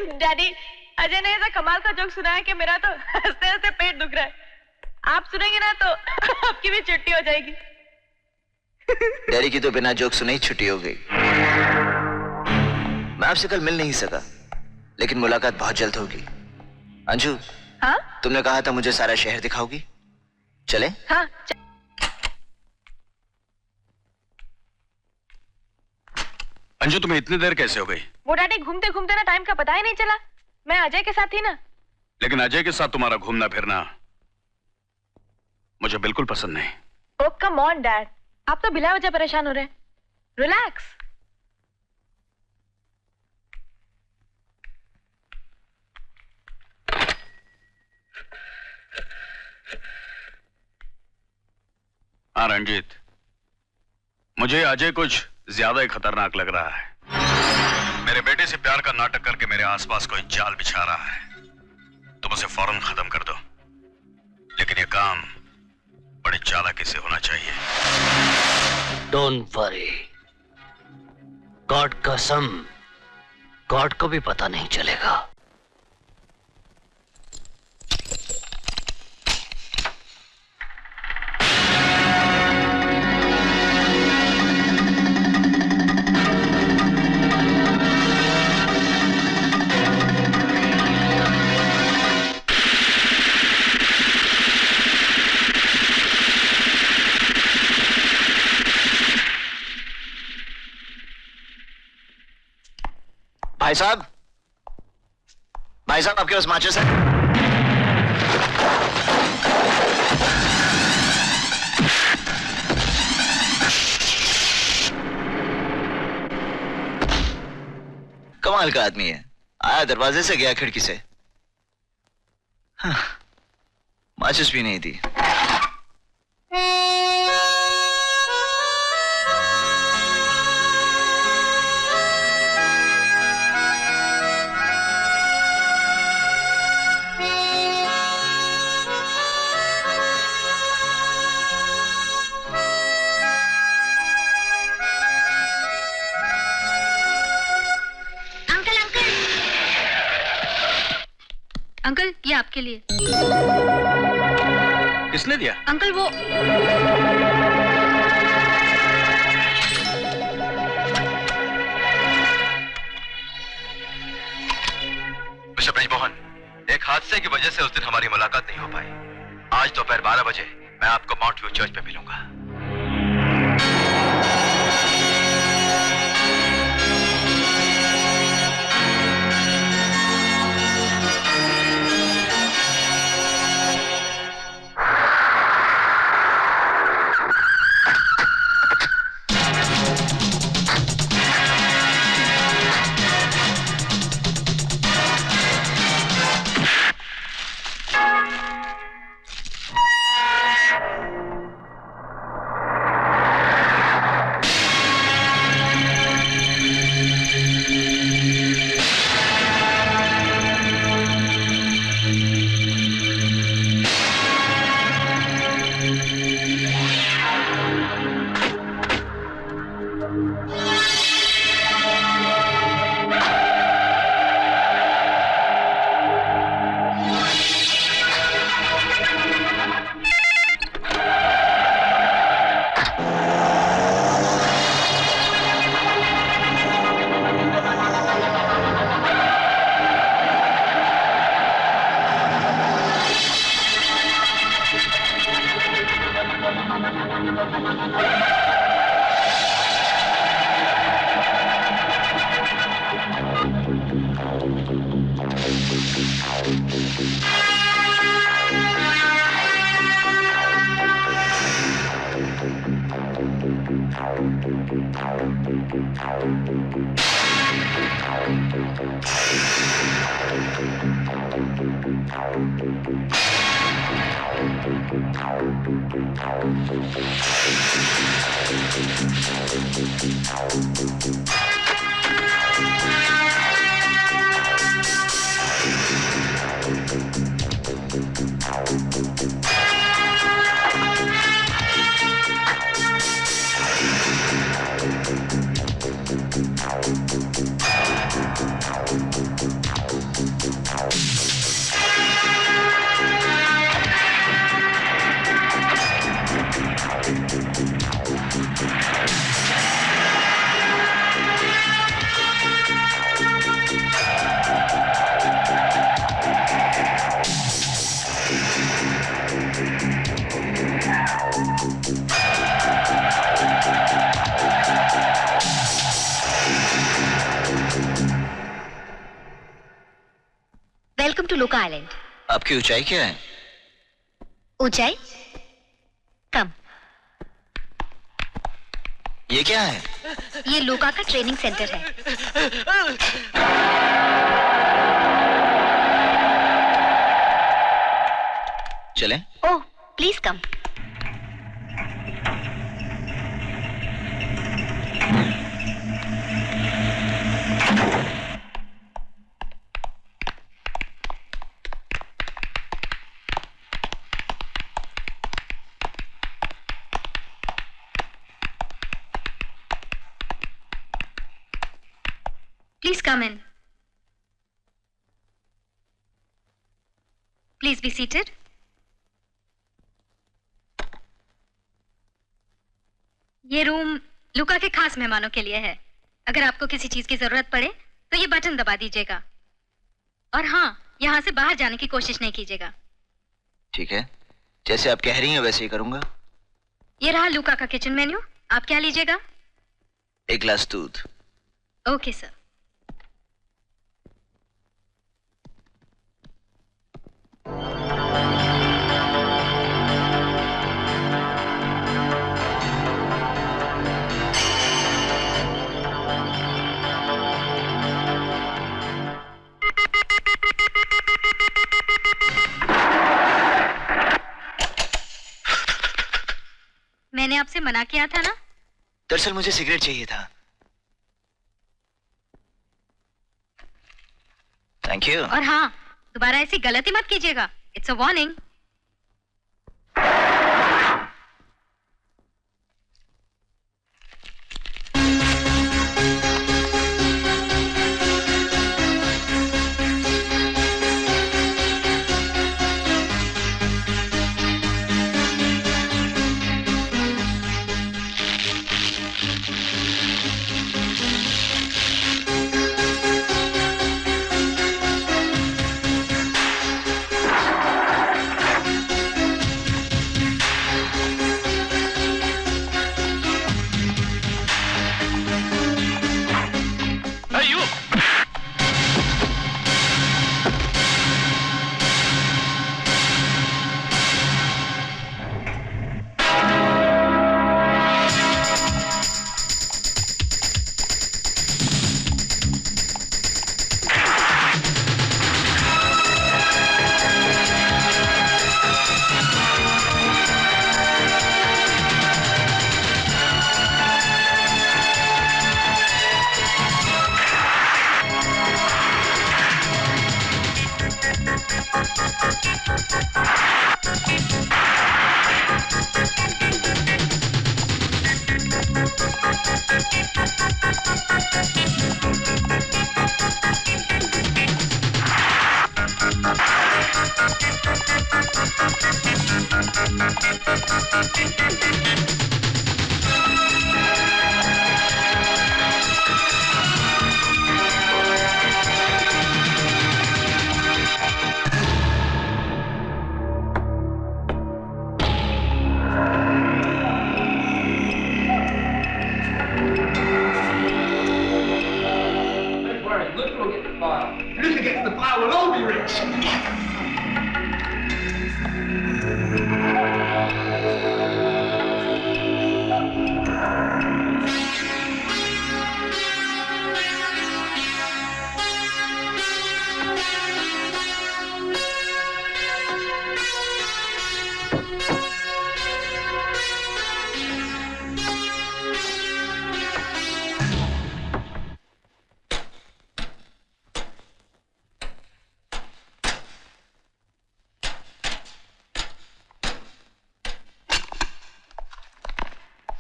Daddy, Ajay ने ऐसा कमाल का जोक सुनाया कि मेरा तो हंसते हंसते पेट दुख रहा है। आप सुनेंगे ना तो आपकी भी छुट्टी हो जाएगी। डैडी की तो बिना जोक सुने ही छुट्टी हो गई। मैं आपसे कल मिल नहीं सका, लेकिन मुलाकात बहुत जल्द होगी। अंजू, हाँ? तुमने कहा था मुझे सारा शहर दिखाओगी, चले? हाँ। अंजू, तुम्हें इतनी देर कैसे हो गई? वो डैडी घूमते घूमते ना टाइम का पता ही नहीं चला। मैं अजय के साथ थी ना। लेकिन अजय के साथ तुम्हारा घूमना फिरना मुझे बिल्कुल पसंद नहीं। ओह कम ऑन डैड, आप तो बिला वजह परेशान हो रहे हैं। रिलैक्स। हाँ रंजीत, मुझे अजय कुछ ज्यादा ही खतरनाक लग रहा है। मेरे बेटे से प्यार का नाटक करके मेरे आसपास कोई जाल बिछा रहा है। तुम उसे फौरन खत्म कर दो, लेकिन ये काम बड़ी चालाकी से होना चाहिए। डोंट वरी, गॉड कसम, गॉड को भी पता नहीं चलेगा। भाई साहब, आपके पास माचिस है? कमाल का आदमी है, आया दरवाजे से गया खिड़की से। हाँ, माचिस भी नहीं दी। अंकल, ये आपके लिए। किसने दिया? अंकल वो मिस्टर ब्रिजमोहन, एक हादसे की वजह से उस दिन हमारी मुलाकात नहीं हो पाई। आज दोपहर 12 बजे मैं आपको माउंट व्यू चर्च में मिलूंगा। लुका आइलैंड। आपकी ऊंचाई क्या है? ऊंचाई कम। ये क्या है? ये लुका का ट्रेनिंग सेंटर है। चलें? Oh, please come. Please come in. Please be seated. ये रूम लुका के खास मेहमानों के लिए है। अगर आपको किसी चीज की जरूरत पड़े तो ये बटन दबा दीजिएगा। और हाँ, यहाँ से बाहर जाने की कोशिश नहीं कीजिएगा। ठीक है, जैसे आप कह रही हैं वैसे ही करूंगा। ये रहा लुका का किचन मेन्यू। आप क्या लीजिएगा? एक गिलास दूध। Okay sir. मैंने आपसे मना किया था ना? दरअसल मुझे सिगरेट चाहिए था। Thank you. और हाँ, दोबारा ऐसी गलती मत कीजिएगा। It's a warning.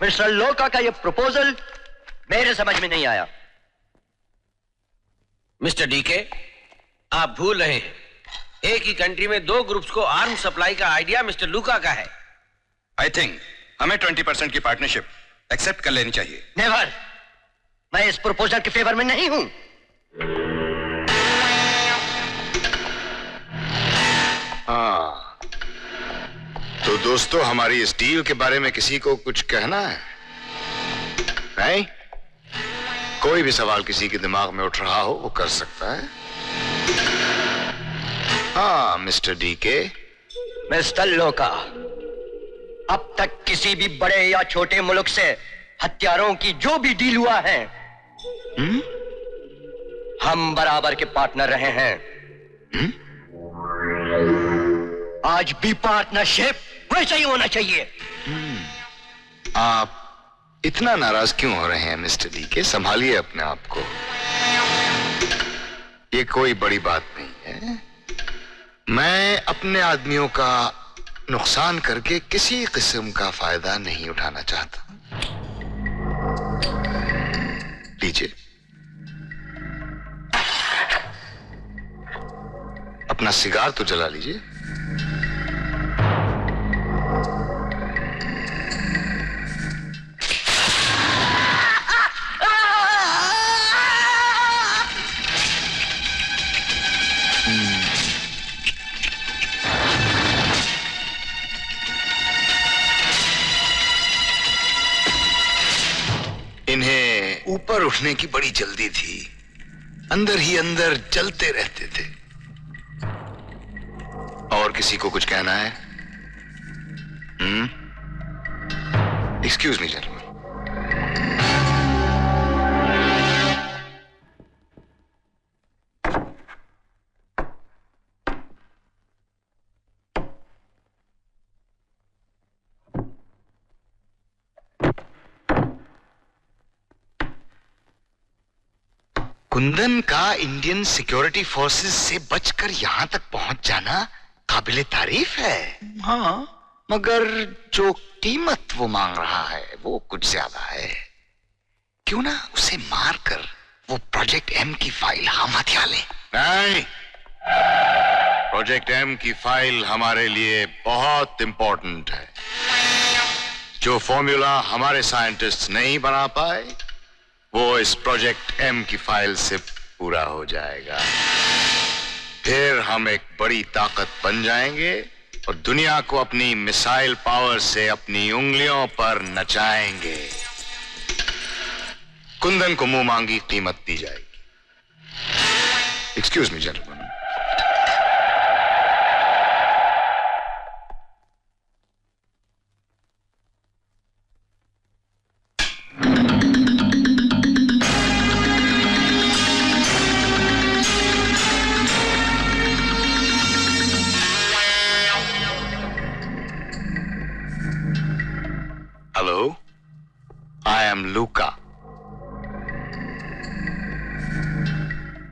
मिस्टर लोका का ये प्रपोजल मेरे समझ में नहीं आया। मिस्टर डीके, आप भूल रहे हैं, एक ही कंट्री में दो ग्रुप्स को आर्म सप्लाई का आइडिया मिस्टर लुका का है। आई थिंक हमें 20% की पार्टनरशिप एक्सेप्ट कर लेनी चाहिए। नेवर, मैं इस प्रपोजल के फेवर में नहीं हूं। हाँ, तो दोस्तों, हमारी इस डील के बारे में किसी को कुछ कहना है? नहीं? कोई भी सवाल किसी के दिमाग में उठ रहा हो वो कर सकता है। हाँ मिस्टर डीके। मिस्टर लोका, अब तक किसी भी बड़े या छोटे मुल्क से हथियारों की जो भी डील हुआ है, हम बराबर के पार्टनर रहे हैं। आज भी पार्टनरशिप वैसा ही होना चाहिए। आप इतना नाराज क्यों हो रहे हैं मिस्टर डीके? संभालिए अपने आप को। ये कोई बड़ी बात नहीं है। मैं अपने आदमियों का नुकसान करके किसी किस्म का फायदा नहीं उठाना चाहता। लीजिए, अपना सिगार तो जला लीजिए। इन्हें ऊपर उठने की बड़ी जल्दी थी, अंदर ही अंदर जलते रहते थे। और किसी को कुछ कहना है? Excuse me gentleman. कुंदन का इंडियन सिक्योरिटी फोर्सेस से बचकर यहां तक पहुंच जाना काबिले तारीफ है। हाँ, मगर जो कीमत वो मांग रहा है वो कुछ ज्यादा है। क्यों ना उसे मारकर वो प्रोजेक्ट एम की फाइल हम हथिया लें? नहीं, प्रोजेक्ट एम की फाइल हमारे लिए बहुत इंपॉर्टेंट है। जो फॉर्मूला हमारे साइंटिस्ट नहीं बना पाए वो इस प्रोजेक्ट एम की फाइल से पूरा हो जाएगा। फिर हम एक बड़ी ताकत बन जाएंगे और दुनिया को अपनी मिसाइल पावर से अपनी उंगलियों पर नचाएंगे। कुंदन को मुंह मांगी कीमत दी जाएगी। Excuse me gentleman. Hello, I am लूका।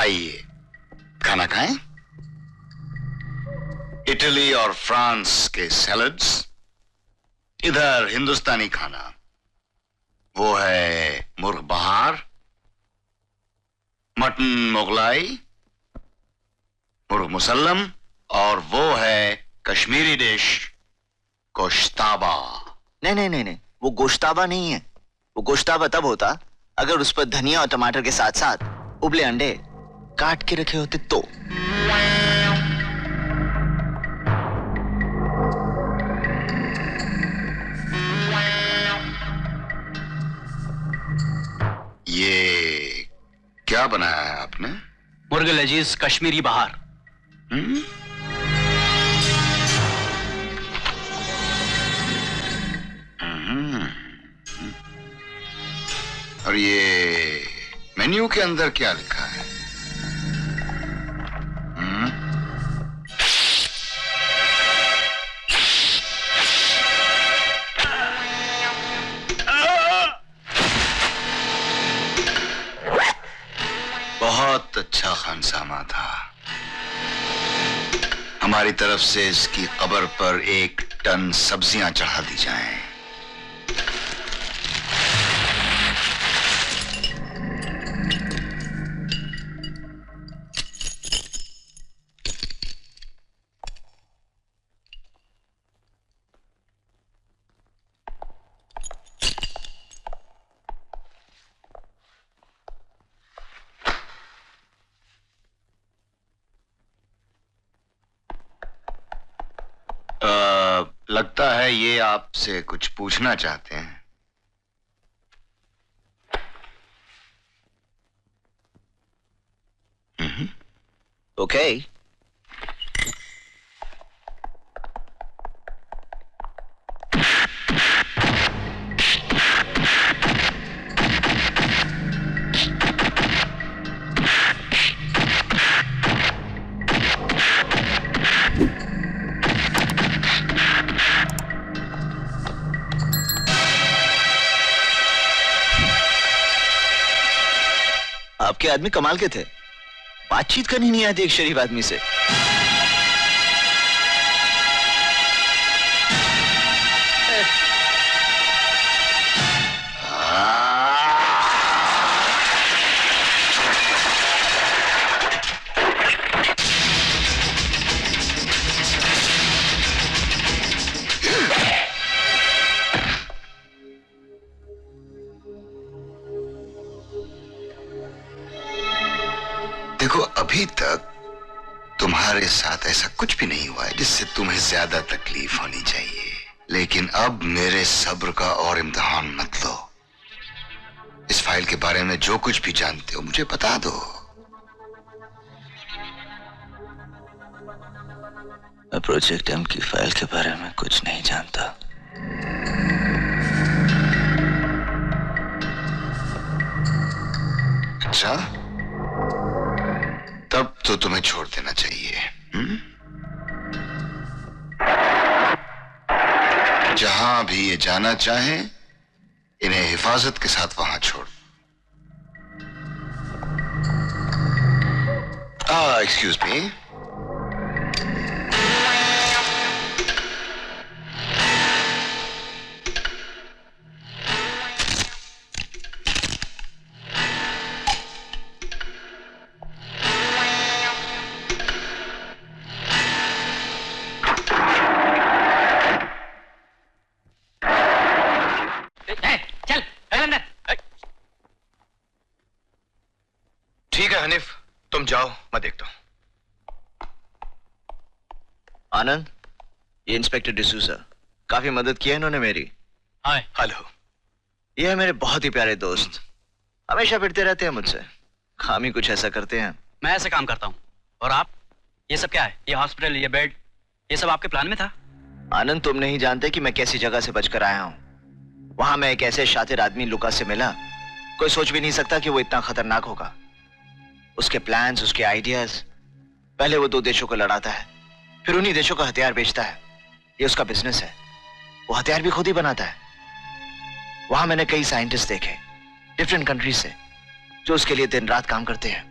आइए खाना खाएं। इटली और फ्रांस के सैलड्स, इधर हिंदुस्तानी खाना, वो है मुर्ग बहार, मटन मुगलाई, मुर्ग मुसल्लम, और वो है कश्मीरी डिश गोश्ताबा। नहीं, वो गोश्ताबा नहीं है। वो गोश्ताबा तब होता अगर उस पर धनिया और टमाटर के साथ साथ उबले अंडे काट के रखे होते तो। ये क्या बनाया है आपने? मुर्ग लजीज कश्मीरी बहार। और ये मेन्यू के अंदर क्या लिखा है? बहुत अच्छा खानसामा था। हमारी तरफ से इसकी कब्र पर 1 टन सब्जियां चढ़ा दी जाएं। लगता है ये आपसे कुछ पूछना चाहते हैं। ओके, आपके आदमी कमाल के थे, बातचीत करनी नहीं आती एक शरीफ आदमी से। देखो, अभी तक तुम्हारे साथ ऐसा कुछ भी नहीं हुआ है जिससे तुम्हें ज्यादा तकलीफ होनी चाहिए, लेकिन अब मेरे सब्र का और इम्तिहान मत लो। इस फाइल के बारे में जो कुछ भी जानते हो मुझे बता दो। मैं प्रोजेक्ट एम की फाइल के बारे में कुछ नहीं जानता। अच्छा, तब तो तुम्हें छोड़ देना चाहिए। जहां भी ये जाना चाहें, इन्हें हिफाजत के साथ वहां छोड़। Excuse me. ठीक है हनीफ, तुम जाओ, मैं देखता हूं। आनंद, ये इंस्पेक्टर डिसूजा, काफी मदद की है इन्होंने मेरी। हाय। हेलो। ये है मेरे बहुत ही प्यारे दोस्त, हमेशा फिरते रहते हैं मुझसे, काम ही कुछ ऐसा करते हैं। मैं ऐसे काम करता हूँ। और आप, ये सब क्या है? ये हॉस्पिटल, ये बेड, ये सब आपके प्लान में था? आनंद, तुम नहीं जानते कि मैं कैसी जगह से बचकर आया हूँ। वहां मैं एक ऐसे शातिर आदमी लुका से मिला, कोई सोच भी नहीं सकता कि वो इतना खतरनाक होगा। उसके प्लान्स, उसके आइडियाज, पहले वो 2 देशों को लड़ाता है, फिर उन्हीं देशों का हथियार बेचता है। ये उसका बिजनेस है, वो हथियार भी खुद ही बनाता है। वहां मैंने कई साइंटिस्ट देखे डिफरेंट कंट्री से, जो उसके लिए दिन रात काम करते हैं।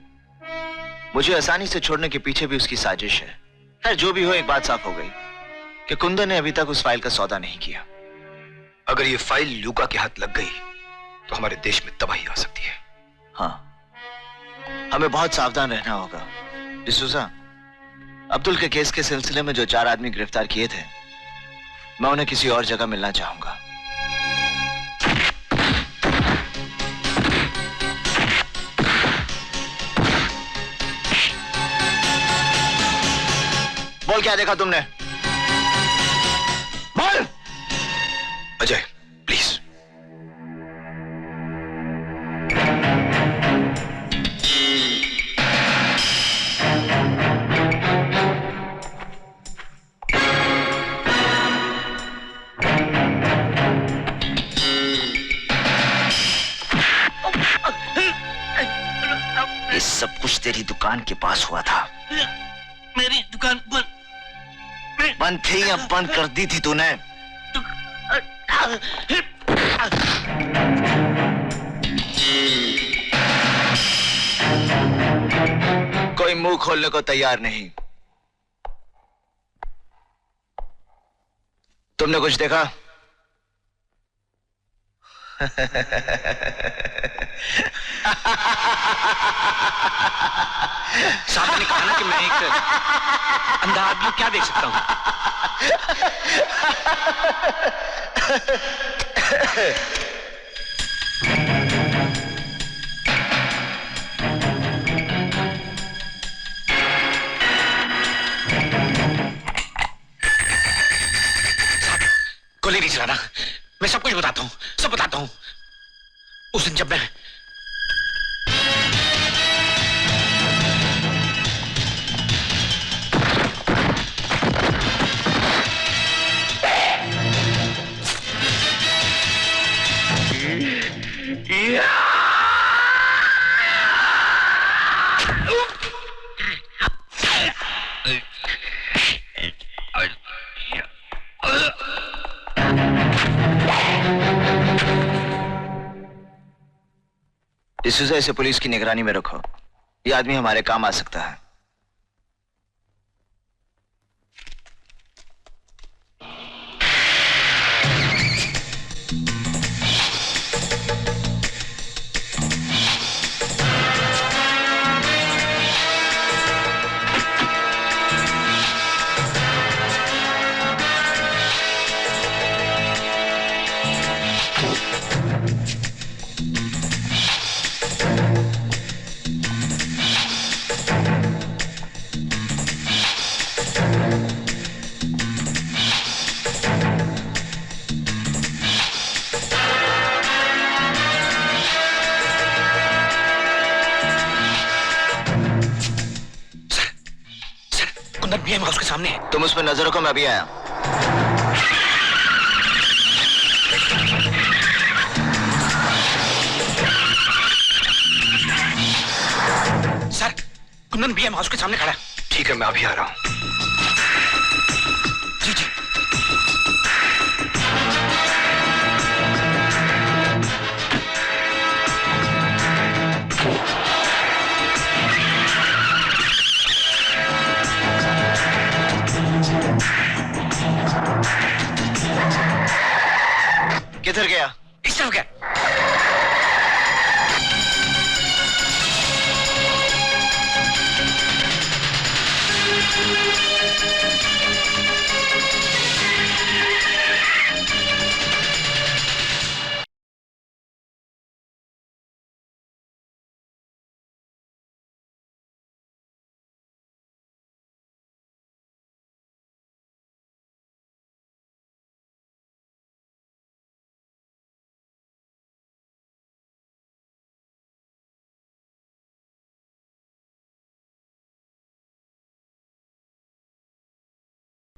मुझे आसानी से छोड़ने के पीछे भी उसकी साजिश है। खैर, जो भी हो, एक बात साफ हो गई कि कुंदन ने अभी तक उस फाइल का सौदा नहीं किया। अगर ये फाइल लूका के हाथ लग गई तो हमारे देश में तबाही आ सकती है। हाँ, हमें बहुत सावधान रहना होगा। डिसूजा, अब्दुल के केस के सिलसिले में जो 4 आदमी गिरफ्तार किए थे, मैं उन्हें किसी और जगह मिलना चाहूंगा। बोल, क्या देखा तुमने? बोल। अजय, प्लीज। ये सब कुछ तेरी दुकान के पास हुआ था। मेरी दुकान बंद थी या बंद कर दी थी तूने? कोई मुंह खोलने को तैयार नहीं। तुमने कुछ देखा? साहब ने कहा ना कि मैं एक अंधा आदमी क्या देख सकता हूँ। गोली नहीं चलाना, मैं सब कुछ बताता हूँ, सब बताता हूँ। उस दिन जब मैं डिसूजा, इसे पुलिस की निगरानी में रखो। ये आदमी हमारे काम आ सकता है। PM हाउस के सामने। तुम उस पर नजर रखो, मैं अभी आया। सर, कुंदन PM हाउस के सामने खड़ा है। ठीक है, मैं अभी आ रहा हूं। जी जी। किधर गया? इस तरफ गया।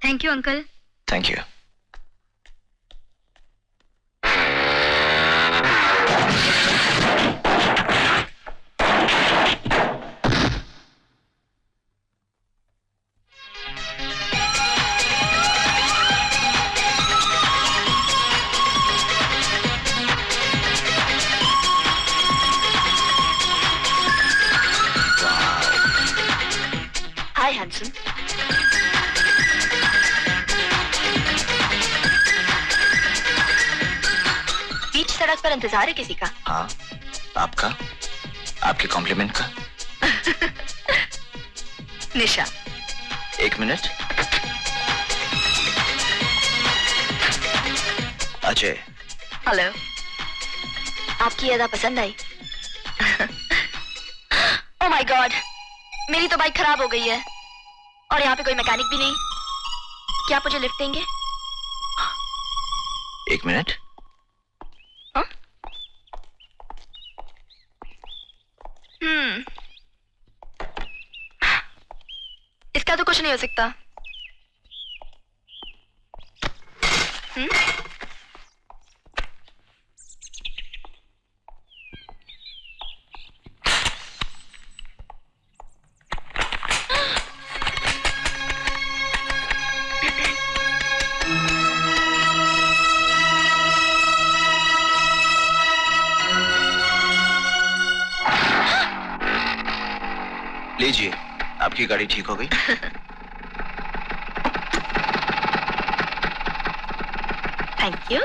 Thank you uncle. Thank you. Hi handsome. बीच सड़क पर इंतजार है किसी का? हाँ, आपका, आपके कॉम्प्लीमेंट का। निशा। एक मिनट। अजय। हेलो। आपकी अदा पसंद आई? ओह माय गॉड, मेरी तो बाइक खराब हो गई है और यहाँ पे कोई मैकेनिक भी नहीं। क्या आप मुझे लिफ्ट देंगे? एक मिनट। इसका तो कुछ नहीं हो सकता। लीजिए, आपकी गाड़ी ठीक हो गई। Thank you.